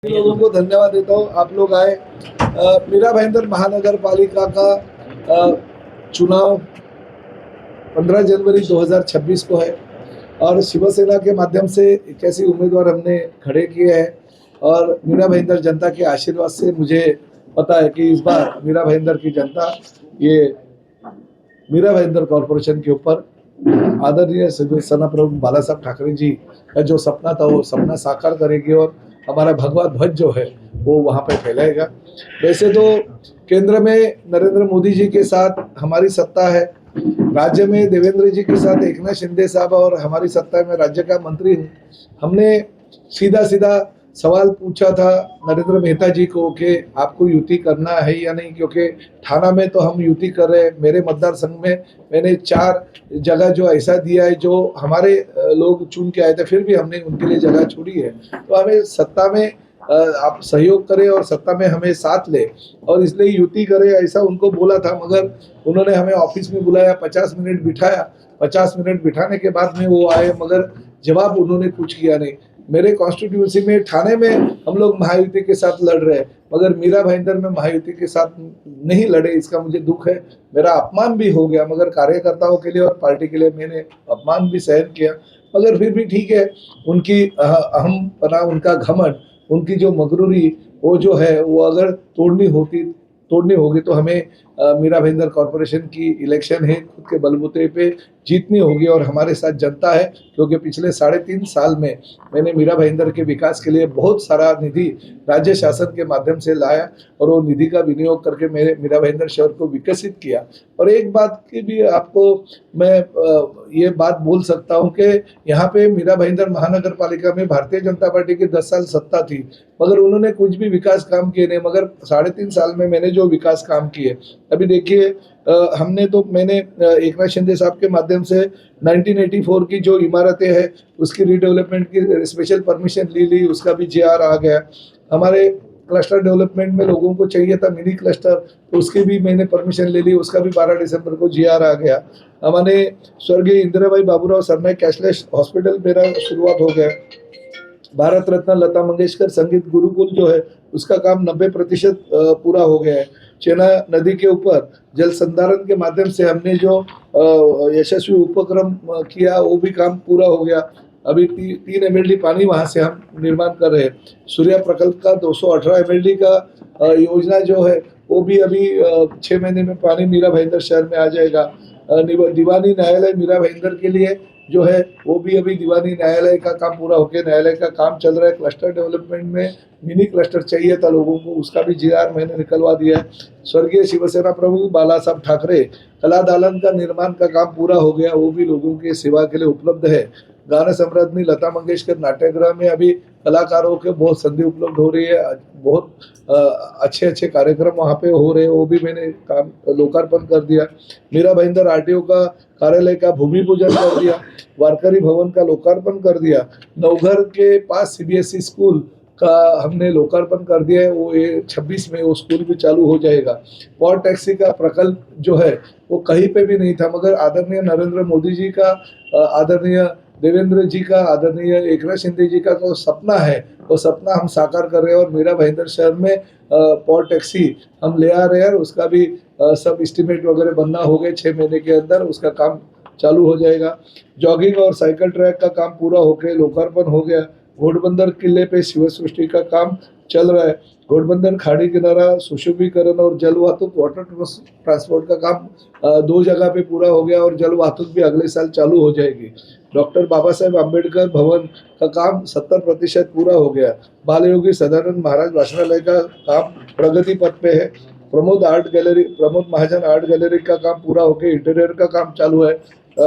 लोगों को धन्यवाद देता हूँ, आप लोग आए। मीरा भाईंदर महानगर पालिका का चुनाव 15 जनवरी 2026 को है और शिवसेना के माध्यम से 81 उम्मीदवार हमने खड़े किए हैं और मीरा भाईंदर जनता के आशीर्वाद से मुझे पता है कि इस बार मीरा भाईंदर की जनता ये मीरा भाईंदर कॉरपोरेशन के ऊपर आदरणीय सेना प्रमुख बाला साहब ठाकरे जी का जो सपना था वो सपना साकार करेगी और हमारा भगवा ध्वज जो है वो वहाँ पे फैलाएगा। वैसे तो केंद्र में नरेंद्र मोदी जी के साथ हमारी सत्ता है, राज्य में देवेंद्र जी के साथ एकनाथ शिंदे साहब और हमारी सत्ता में राज्य का मंत्री हूँ। हमने सीधा सीधा सवाल पूछा था नरेंद्र मेहता जी को कि आपको युति करना है या नहीं, क्योंकि थाना में तो हम युति कर रहे हैं। मेरे मतदार संघ में मैंने 4 जगह जो ऐसा दिया है जो हमारे लोग चुन के आए थे, फिर भी हमने उनके लिए जगह छोड़ी है। तो हमें सत्ता में आप सहयोग करें और सत्ता में हमें साथ ले और इसलिए युति करें ऐसा उनको बोला था, मगर उन्होंने हमें ऑफिस में बुलाया, 50 मिनट बिठाया। 50 मिनट बिठाने के बाद में वो आए, मगर जवाब उन्होंने कुछ किया नहीं। मेरे कॉन्स्टिट्यूंसी में ठाणे में हम लोग महायुति के साथ लड़ रहे हैं, मगर मीरा भाईंदर में महायुति के साथ नहीं लड़े, इसका मुझे दुख है। मेरा अपमान भी हो गया, मगर कार्यकर्ताओं के लिए और पार्टी के लिए मैंने अपमान भी सहन किया, मगर फिर भी ठीक है। उनकी अहमपना, उनका घमंड, उनकी जो मगरूरी वो जो है वो अगर तोड़नी होगी तो हमें मीरा भाईंदर कॉरपोरेशन की इलेक्शन है, खुद के बलबूते पे जीतनी होगी और हमारे साथ जनता है, क्योंकि पिछले 3.5 साल में मैंने मीरा भाईंदर के विकास के लिए बहुत सारा निधि राज्य शासन के माध्यम से लाया और वो निधि का विनियोग करके मेरे मीरा भाईंदर शहर को विकसित किया। और एक बात की भी आपको मैं ये बात बोल सकता हूँ कि यहाँ पे मीरा भाईंदर महानगर पालिका में भारतीय जनता पार्टी की 10 साल सत्ता थी, मगर उन्होंने कुछ भी विकास काम किए नहीं। मगर 3.5 साल में मैंने जो विकास काम किए, अभी देखिए मैंने एकनाथ शिंदे साहब के माध्यम से 1984 की जो इमारतें हैं उसकी रीडेवलपमेंट की स्पेशल परमिशन ली, उसका भी जेआर आ गया। हमारे क्लस्टर डेवलपमेंट में लोगों को चाहिए था मिनी क्लस्टर, तो उसकी भी मैंने परमिशन ले ली, उसका भी 12 दिसंबर को जेआर आ गया। हमारे स्वर्गीय इंदिराबाई बाबूराव सरनाईक कैशलेस हॉस्पिटल मेरा शुरुआत हो गया। भारत रत्न लता मंगेशकर संगीत गुरुकुल जो है उसका काम 90% पूरा हो गया है। चेना नदी के ऊपर जल संधारण के माध्यम से हमने जो यशस्वी उपक्रम किया वो भी काम पूरा हो गया। अभी 3 MLD पानी वहाँ से हम निर्माण कर रहे हैं। सूर्या प्रकल्प का 218 MLD का योजना जो है वो भी अभी 6 महीने में पानी मीरा भाईंदर शहर में आ जाएगा। दीवानी न्यायालय मीरा भाईंदर के लिए जो है वो भी अभी दीवानी न्यायालय का काम पूरा होकर न्यायालय का काम चल रहा है। क्लस्टर डेवलपमेंट में मिनी क्लस्टर चाहिए था लोगों को, उसका भी जेआर मैंने निकलवा दिया है। स्वर्गीय शिवसेना प्रमुख बाला साहब ठाकरे कला दालन का निर्माण का काम पूरा हो गया, वो भी लोगों की सेवा के लिए उपलब्ध है। गाना सम्राज्ञी लता मंगेशकर नाट्यगृह में अभी कलाकारों के बहुत संधि उपलब्ध हो रही है, बहुत अच्छे कार्यक्रम वहाँ पे हो रहे हैं, वो भी मैंने काम लोकार्पण कर दिया। मीरा भाईंदर आरटीओ का कार्यालय का भूमि पूजन कर दिया, वारकरी भवन का लोकार्पण कर दिया, नवघर के पास सीबीएसई स्कूल का हमने लोकार्पण कर दिया है, वो 26 में वो स्कूल भी चालू हो जाएगा। पॉर टैक्सी का प्रकल्प जो है वो कहीं पे भी नहीं था, मगर आदरणीय नरेंद्र मोदी जी का, आदरणीय देवेंद्र जी का, आदरणीय एकनाथ शिंदे जी का जो सपना है वो सपना हम साकार कर रहे हैं और मीरा भाईंदर शहर में पॉर टैक्सी हम ले आ रहे हैं और उसका भी सब एस्टिमेट वगैरह बनना हो गए। 6 महीने के अंदर उसका काम चालू हो जाएगा। जॉगिंग और साइकिल ट्रैक का काम पूरा होकर लोकार्पण हो गया। घोड़बंदर किले पे शिव सृष्टि का काम चल रहा है। घोड़बंदर खाड़ी किनारा सुशोभीकरण और जल वाहतुक वाटर ट्रांसपोर्ट का काम 2 जगह पे पूरा हो गया और जल वाहतुक भी अगले साल चालू हो जाएगी। डॉक्टर बाबा साहेब आम्बेडकर भवन का काम 70% पूरा हो गया। बाल योगी सदानंद महाराज वाचनालय का काम प्रगति पथ पे है। प्रमोद महाजन आर्ट गैलरी का काम पूरा होकर इंटीरियर का काम चालू है।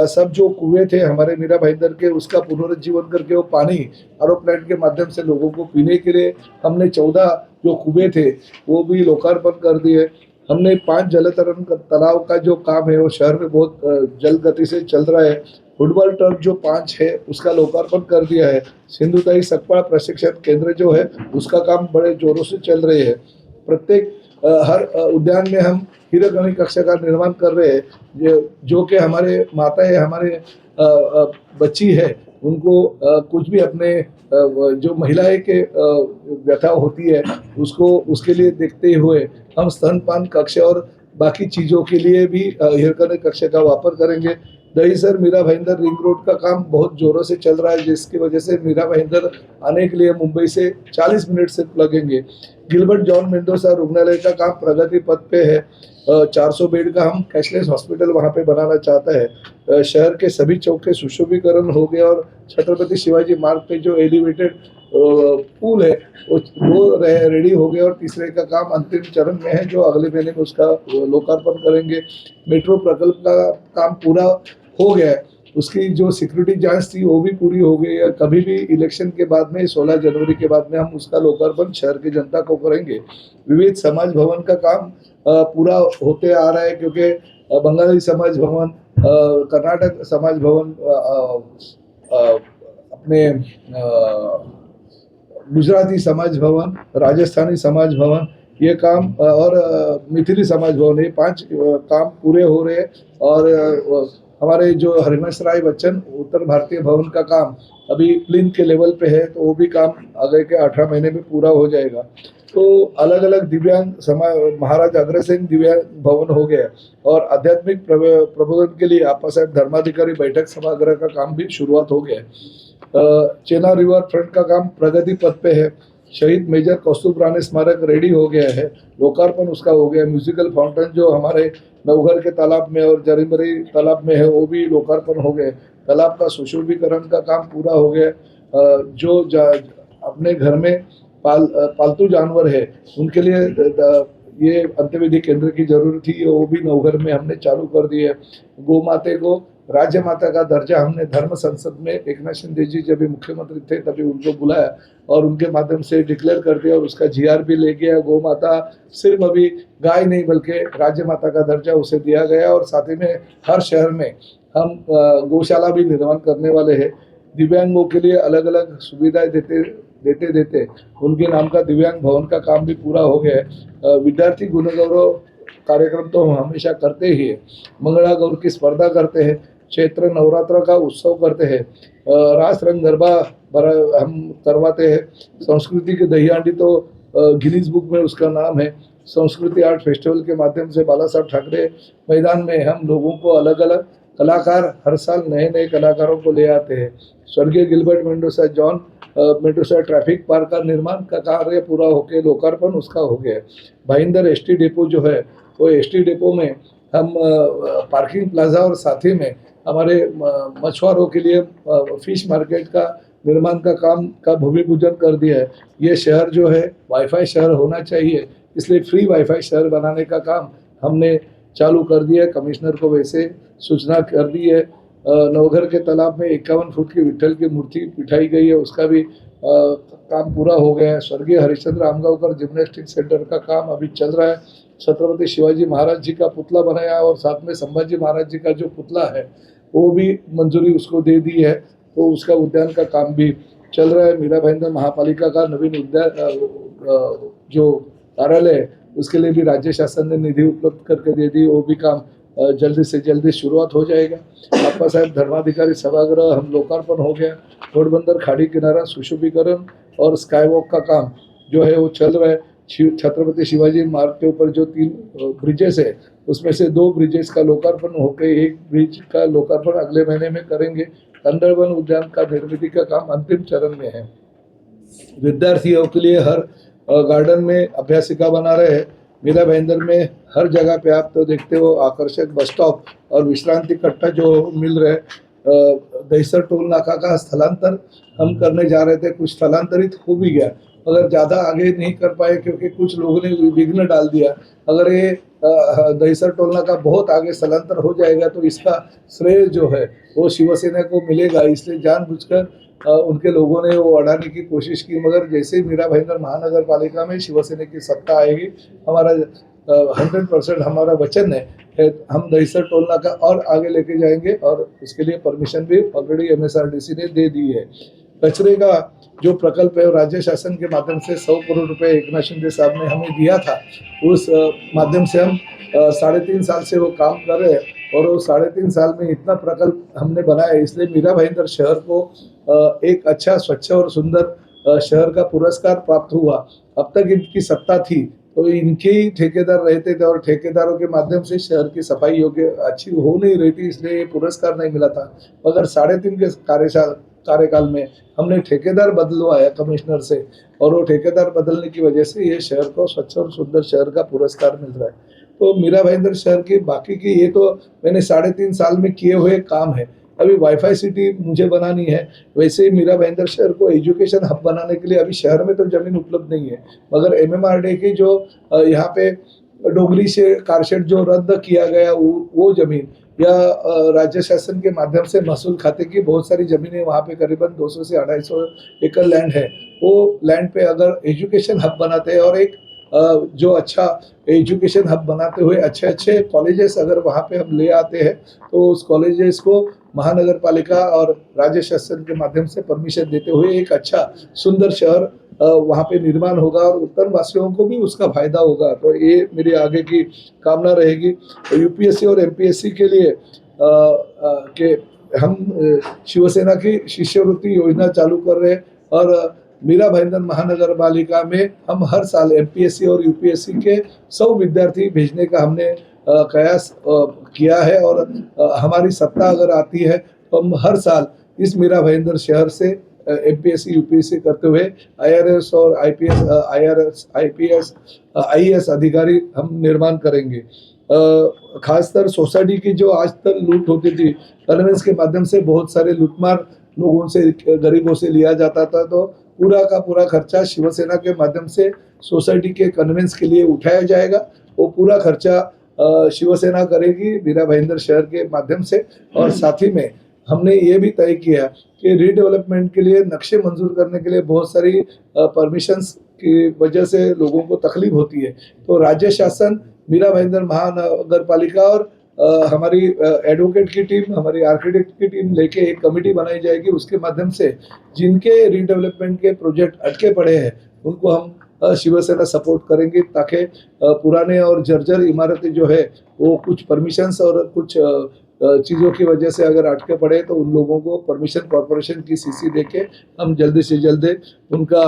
सब जो कुएं थे हमारे मीरा भाईंदर के उसका पुनरुज्जीवन करके वो पानी आरओ प्लांट के माध्यम से लोगों को पीने के लिए हमने 14 जो कुएं थे वो भी लोकार्पण कर दिए। हमने 5 जलतरण तालाब का जो काम है वो शहर में बहुत जल्द गति से चल रहा है। फुटबॉल टर्फ जो 5 है उसका लोकार्पण कर दिया है। सिंधुताई सकपाल प्रशिक्षण केंद्र जो है उसका काम बड़े जोरों से चल रहे हैं। प्रत्येक हर उद्यान में हम हीरकणी कक्षा का निर्माण कर रहे हैं, जो कि हमारे माता है, हमारे बच्ची है, उनको कुछ भी अपने जो महिलाएं के व्यथा होती है उसको उसके लिए देखते हुए हम स्तनपान कक्ष और बाकी चीज़ों के लिए भी हिरकनी कक्ष का वापर करेंगे। दहीसर मीरा भाईंदर रिंग रोड का काम बहुत जोरों से चल रहा है, जिसकी वजह से मीरा भाईंदर आने के लिए मुंबई से 40 मिनट से लगेंगे। गिलबर्ट जॉन मेंडोसा रुग्णालय का काम प्रगति पथ पे है। 400 बेड का हम कैशलेस हॉस्पिटल वहाँ पे बनाना चाहता है। शहर के सभी चौक के सुशोभीकरण हो गए और छत्रपति शिवाजी मार्ग पे जो एलिवेटेड पुल है वो रेडी हो गए और तीसरे का काम अंतिम चरण में है, जो अगले महीने में उसका लोकार्पण करेंगे। मेट्रो प्रकल्प का काम पूरा हो गया है, उसकी जो सिक्योरिटी जांच थी वो भी पूरी हो गई है। कभी भी इलेक्शन के बाद में 16 जनवरी के बाद में हम उसका लोकार्पण शहर की जनता को करेंगे। विविध समाज भवन का काम पूरा होते आ रहा है, क्योंकि बंगाली समाज भवन, कर्नाटक समाज भवन, अपने गुजराती समाज भवन, राजस्थानी समाज भवन, ये काम और मिथिली समाज भवन, ये 5 काम पूरे हो रहे हैं। और हमारे जो हरिवंश राय बच्चन उत्तर भारतीय भवन का काम अभी प्लिंथ के लेवल पे है, तो वो भी काम आगे के 18 महीने में पूरा हो जाएगा। तो अलग अलग दिव्यांग समाज, महाराज अग्रसेन दिव्यांग भवन हो गया और आध्यात्मिक प्रबोधन के लिए आपा साहब धर्माधिकारी बैठक सभागृह का काम भी शुरुआत हो गया है। चेना रिवर फ्रंट का काम प्रगति पथ पे है। शहीद मेजर कौस्तुभ राणे स्मारक रेडी हो गया है, लोकार्पण उसका हो गया। म्यूजिकल फाउंटेन जो हमारे नवघर के तालाब में और जरीमरी तालाब में है वो भी लोकार्पण हो गए। तालाब का सुशोभीकरण का काम पूरा हो गया। जो अपने घर में पालतू जानवर है उनके लिए ये अंत्यविधि केंद्र की जरूरत थी, वो भी नवघर में हमने चालू कर दी है। गौ माता को राज्य माता का दर्जा हमने धर्म संसद में एकनाथ शिंदे जी जब भी मुख्यमंत्री थे तभी उनको बुलाया और उनके माध्यम से डिक्लेयर कर दिया और उसका जीआर भी ले गया। गौ माता सिर्फ अभी गाय नहीं बल्कि राज्य माता का दर्जा उसे दिया गया और साथ ही में हर शहर में हम गौशाला भी निर्माण करने वाले हैं। दिव्यांगों के लिए अलग अलग सुविधाएं देते उनके नाम का दिव्यांग भवन का काम भी पूरा हो गया है। विद्यार्थी गुण गौरव कार्यक्रम तो हम हमेशा करते ही है। मंगला गौर की स्पर्धा करते हैं, क्षेत्र नवरात्र का उत्सव करते हैं, रास रंग गरबा हम करवाते हैं। संस्कृति की दही हांडी तो गिनीज बुक में उसका नाम है। संस्कृति आर्ट फेस्टिवल के माध्यम से बाला साहब ठाकरे मैदान में हम लोगों को अलग अलग कलाकार हर साल नए नए कलाकारों को ले आते हैं। स्वर्गीय Gilbert Mendoza John Mendoza traffic park का निर्माण का कार्य पूरा होकर लोकार्पण उसका हो गया। भाईंदर एसटी डेपो जो है वो एसटी डेपो में हम पार्किंग प्लाजा और साथ ही में हमारे मछुआरों के लिए फिश मार्केट का निर्माण का काम का भूमि पूजन कर दिया है। ये शहर जो है वाईफाई शहर होना चाहिए, इसलिए फ्री वाईफाई शहर बनाने का काम हमने चालू कर दिया है। कमिश्नर को वैसे सूचना कर दी है। नवघर के तालाब में 51 फुट की विट्ठल की मूर्ति बिठाई गई है, उसका भी काम पूरा हो गया है। स्वर्गीय हरिश्चंद्र आमगांवकर जिम्नास्टिक सेंटर का काम अभी चल रहा है। छत्रपति शिवाजी महाराज जी का पुतला बनाया और साथ में संभाजी महाराज जी का जो पुतला है वो भी मंजूरी उसको दे दी है, तो उसका उद्यान का काम भी चल रहा है। मीरा भाईंदर महापालिका का नवीन उद्यान जो कार्यालय है उसके लिए भी राज्य शासन ने निधि उपलब्ध करके दे दी, वो भी काम जल्दी से जल्दी शुरुआत हो जाएगा। आपा साहब धर्माधिकारी सभागृह हम लोकार्पण हो गया। घोड़बंदर खाड़ी किनारा सुशोभीकरण और स्काई वॉक का काम जो है वो चल रहा है। छत्रपति शिवाजी मार्ग के ऊपर जो 3 ब्रिजेस है उसमें से 2 ब्रिजेस का लोकार्पण होकर 1 ब्रिज का लोकार्पण अगले महीने में करेंगे। कंदरवन उद्यान का निर्मित का काम अंतिम चरण में है। विद्यार्थियों के लिए हर गार्डन में अभ्यासिका बना रहे हैं। मीरा भाईंदर में हर जगह पे आप तो देखते हो आकर्षक बस स्टॉप और विश्रांति कट्टा जो मिल रहे। दहीसर टोल नाका का स्थलांतर हम करने जा रहे थे, कुछ स्थलांतरित हो भी गया, अगर ज़्यादा आगे नहीं कर पाए क्योंकि कुछ लोगों ने विघ्न डाल दिया। अगर ये दहीसर टोल नाका बहुत आगे स्थलांतर हो जाएगा तो इसका श्रेय जो है वो शिवसेना को मिलेगा, इसलिए जानबूझकर उनके लोगों ने वो अड़ाने की कोशिश की। मगर जैसे ही मीरा भाईंदर महानगर पालिका में शिवसेना की सत्ता आएगी, हमारा 100% हमारा वचन है हम दहीसर टोल नाका और आगे लेके जाएंगे और उसके लिए परमिशन भी ऑलरेडी MSRDC ने दे दी है। कचरे का जो प्रकल्प है राज्य शासन के माध्यम से 100 करोड़ रुपए एकनाथ शिंदे साहब ने हमें दिया था, उस माध्यम से हम 3.5 साल से वो काम कर रहे हैं और वो 3.5 साल में इतना प्रकल्प हमने बनाया। इसलिए मीरा भाईंदर शहर को एक अच्छा स्वच्छ और सुंदर शहर का पुरस्कार प्राप्त हुआ। अब तक इनकी सत्ता थी तो इनके ही ठेकेदार रहते थे और ठेकेदारों के माध्यम से शहर की सफाई योग्य अच्छी हो नहीं रही थी, इसलिए ये पुरस्कार नहीं मिला था। मगर 3.5 के कार्यकाल में हमने ठेकेदार बदलवाया कमिश्नर से, और वो ठेकेदार बदलने की वजह से ये शहर को स्वच्छ और सुंदर शहर का पुरस्कार मिल रहा है। तो मीरा भाईंदर शहर की बाकी की ये तो मैंने 3.5 साल में किए हुए काम है। अभी वाईफाई सिटी मुझे बनानी है, वैसे ही मीरा भाईंदर शहर को एजुकेशन हब बनाने के लिए अभी शहर में तो जमीन उपलब्ध नहीं है, मगर MMRDA की जो यहाँ पे डोगरी से कारशेड जो रद्द किया गया वो जमीन या राज्य शासन के माध्यम से महसूल खाते की बहुत सारी जमीनें वहाँ पे करीबन 200 से 250 एकड़ लैंड है। वो लैंड पे अगर एजुकेशन हब बनाते हैं और एक जो अच्छा एजुकेशन हब बनाते हुए अच्छे अच्छे कॉलेजेस अगर वहाँ पे हम ले आते हैं तो उस कॉलेजेस को महानगर पालिका और राज्य शासन के माध्यम से परमिशन देते हुए एक अच्छा सुंदर शहर वहाँ पे निर्माण होगा और उत्तर वासियों को भी उसका फायदा होगा। तो ये मेरी आगे की कामना रहेगी। तो UPSC और MPSC के लिए के हम शिवसेना की शिष्यवृत्ति योजना चालू कर रहे हैं और मीरा भाईंदर महानगर पालिका में हम हर साल MPSC और UPSC के 100 विद्यार्थी भेजने का हमने कयास किया है और हमारी सत्ता अगर आती है तो हम हर साल इस मीरा भाईंदर शहर से MPSC UPSC करते हुए IRS और IPS IAS अधिकारी हम निर्माण करेंगे। खासकर सोसाइटी की जो आज तक लूट होती थी, कन्वेंस के माध्यम से बहुत सारे लूटमार लोगों से गरीबों से लिया जाता था, तो पूरा का पूरा खर्चा शिवसेना के माध्यम से सोसाइटी के कन्वेंस के लिए उठाया जाएगा। वो पूरा खर्चा शिवसेना करेगी मीरा भाईंदर शहर के माध्यम से। और साथ ही में हमने ये भी तय किया कि रीडेवलपमेंट के लिए नक्शे मंजूर करने के लिए बहुत सारी परमिशंस की वजह से लोगों को तकलीफ होती है, तो राज्य शासन मीरा भाईंदर महानगर पालिका और हमारी एडवोकेट की टीम, हमारी आर्किटेक्ट की टीम लेके एक कमेटी बनाई जाएगी। उसके माध्यम से जिनके रीडेवलपमेंट के प्रोजेक्ट अटके पड़े हैं उनको हम शिवसेना सपोर्ट करेंगे, ताकि पुराने और जर्जर इमारतें जो है वो कुछ परमिशंस और कुछ चीज़ों की वजह से अगर अटके पड़े तो उन लोगों को परमिशन कॉर्पोरेशन की CC देके हम जल्दी से जल्दी उनका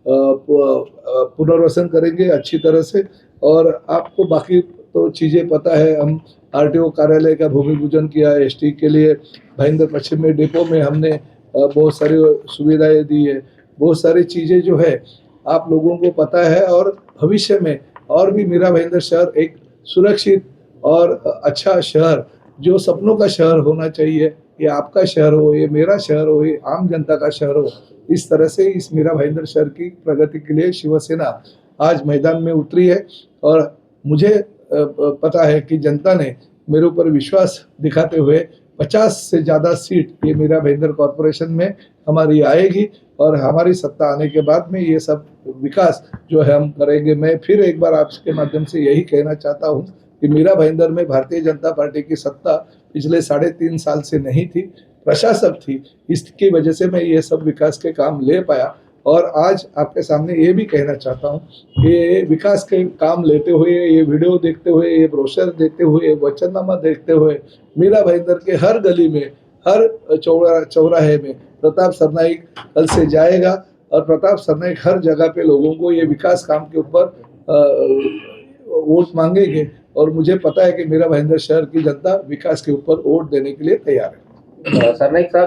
पुनर्वसन करेंगे अच्छी तरह से। और आपको बाकी तो चीज़ें पता है, हम RTO कार्यालय का भूमि पूजन किया है ST के लिए। भाईंदर पश्चिम में डिपो में हमने बहुत सारी सुविधाएं दी है। बहुत सारी चीज़ें जो है आप लोगों को पता है, और भविष्य में और भी मीरा भाईंदर शहर एक सुरक्षित और अच्छा शहर, जो सपनों का शहर होना चाहिए, ये आपका शहर हो, ये मेरा शहर हो, ये आम जनता का शहर हो, इस तरह से इस मीरा भाईंदर शहर की प्रगति के लिए शिवसेना आज मैदान में उतरी है। और मुझे पता है कि जनता ने मेरे ऊपर विश्वास दिखाते हुए 50 से ज़्यादा सीट ये मीरा भाईंदर कॉरपोरेशन में हमारी आएगी और हमारी सत्ता आने के बाद में ये सब विकास जो है हम करेंगे। मैं फिर एक बार आपके माध्यम से यही कहना चाहता हूँ कि मीरा भाईंदर में भारतीय जनता पार्टी की सत्ता पिछले 3.5 साल से नहीं थी, प्रशासक थी, इसकी वजह से मैं ये सब विकास के काम ले पाया। और आज आपके सामने ये भी कहना चाहता हूँ कि विकास के काम लेते हुए, ये वीडियो देखते हुए, ये ब्रोशर देखते हुए, वचननामा देखते हुए, मीरा भाईंदर के हर गली में, हर चौराहे में प्रताप सरनाईक कल से जाएगा और प्रताप सरनाईक हर जगह पे लोगों को ये विकास काम के ऊपर वोट मांगेंगे। और मुझे पता है कि मीरा भाईंदर शहर की जनता विकास के ऊपर वोट देने के लिए तैयार है। सरनाईक साहब